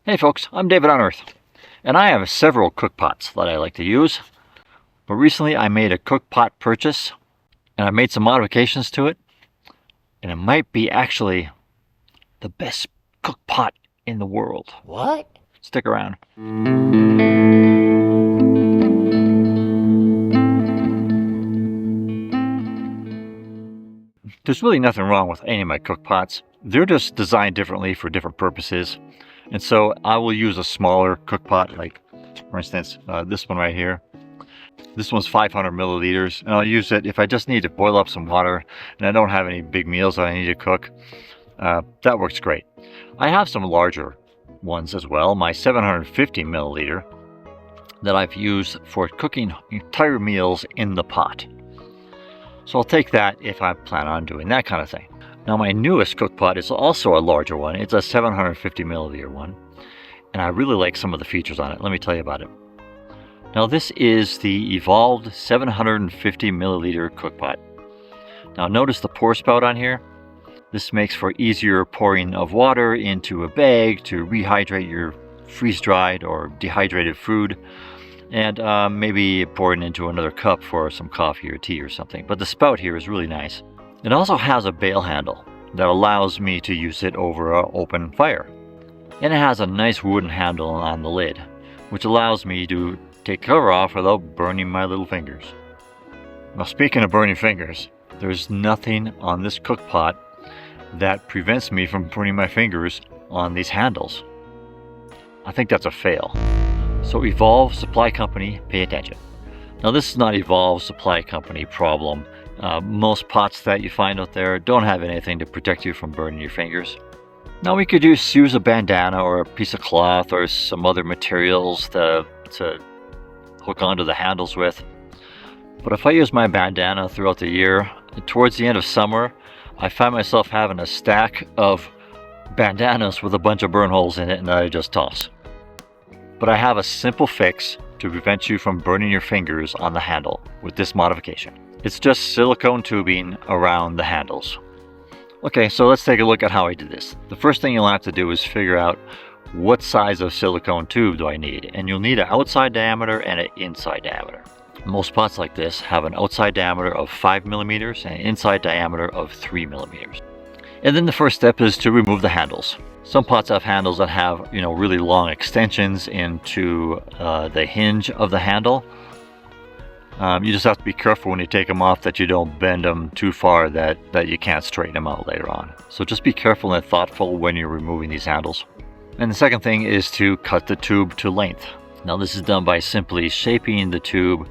Hey folks, I'm David on Earth, and I have several cook pots that I like to use. But recently I made a cook pot purchase, and I made some modifications to it, and it might be actually the best cook pot in the world. What? Stick around. There's really nothing wrong with any of my cook pots. They're just designed differently for different purposes. And so I will use a smaller cook pot, like for instance, this one right here. This one's 500 milliliters, and I'll use it if I just need to boil up some water and I don't have any big meals that I need to cook. That works great. I have some larger ones as well, my 750 milliliter that I've used for cooking entire meals in the pot. So I'll take that if I plan on doing that kind of thing. Now my newest cook pot is also a larger one. It's a 750 milliliter one, and I really like some of the features on it. Let me tell you about it. Now this is the Evolved 750 milliliter cook pot. Now notice the pour spout on here. This makes for easier pouring of water into a bag to rehydrate your freeze-dried or dehydrated food, and maybe pour it into another cup for some coffee or tea or something. But the spout here is really nice. It also has a bail handle that allows me to use it over an open fire. And it has a nice wooden handle on the lid, which allows me to take cover off without burning my little fingers. Now speaking of burning fingers, there's nothing on this cook pot that prevents me from burning my fingers on these handles. I think that's a fail. So Evolve Supply Company, pay attention. Now this is not Evolve Supply Company problem. Most pots that you find out there don't have anything to protect you from burning your fingers. Now we could use a bandana or a piece of cloth or some other materials to hook onto the handles with. But if I use my bandana throughout the year, towards the end of summer, I find myself having a stack of bandanas with a bunch of burn holes in it, and I just toss. But I have a simple fix to prevent you from burning your fingers on the handle with this modification. It's just silicone tubing around the handles. Okay, so let's take a look at how I did this. The first thing you'll have to do is figure out what size of silicone tube do I need, and you'll need an outside diameter and an inside diameter. Most pots like this have an outside diameter of 5 millimeters and an inside diameter of 3 millimeters. And then the first step is to remove the handles. Some pots have handles that have, really long extensions into the hinge of the handle. You just have to be careful when you take them off that you don't bend them too far that you can't straighten them out later on. So just be careful and thoughtful when you're removing these handles. And the second thing is to cut the tube to length. Now this is done by simply shaping the tube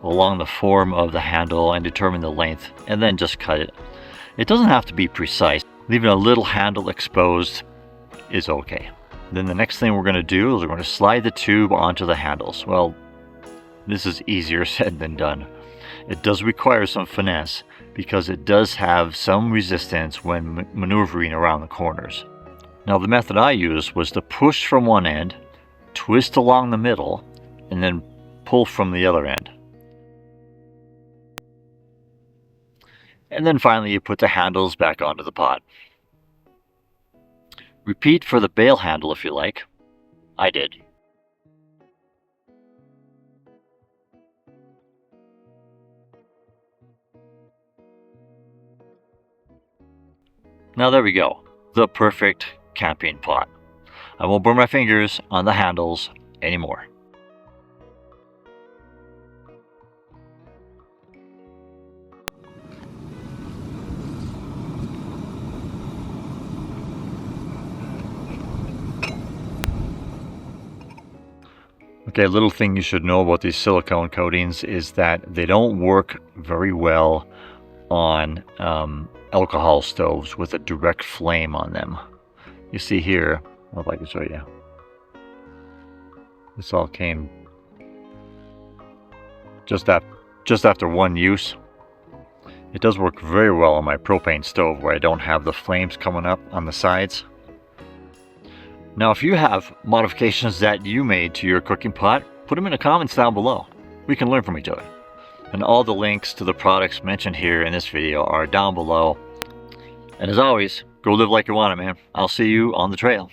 along the form of the handle and determine the length, and then just cut it. It doesn't have to be precise. Leaving a little handle exposed is okay. Then the next thing we're going to do is we're going to slide the tube onto the handles. Well, this is easier said than done. It does require some finesse because it does have some resistance when maneuvering around the corners. Now the method I used was to push from one end, twist along the middle, and then pull from the other end. And then finally you put the handles back onto the pot. Repeat for the bail handle if you like. I did. Now there we go, the perfect camping pot. I won't burn my fingers on the handles anymore. Okay, a little thing you should know about these silicone coatings is that they don't work very well on alcohol stoves with a direct flame on them. You see here, I hope I can show you. This all came just after one use. It does work very well on my propane stove where I don't have the flames coming up on the sides. Now if you have modifications that you made to your cooking pot, put them in the comments down below. We can learn from each other. And all the links to the products mentioned here in this video are down below. And as always, go live like you want it, man. I'll see you on the trail.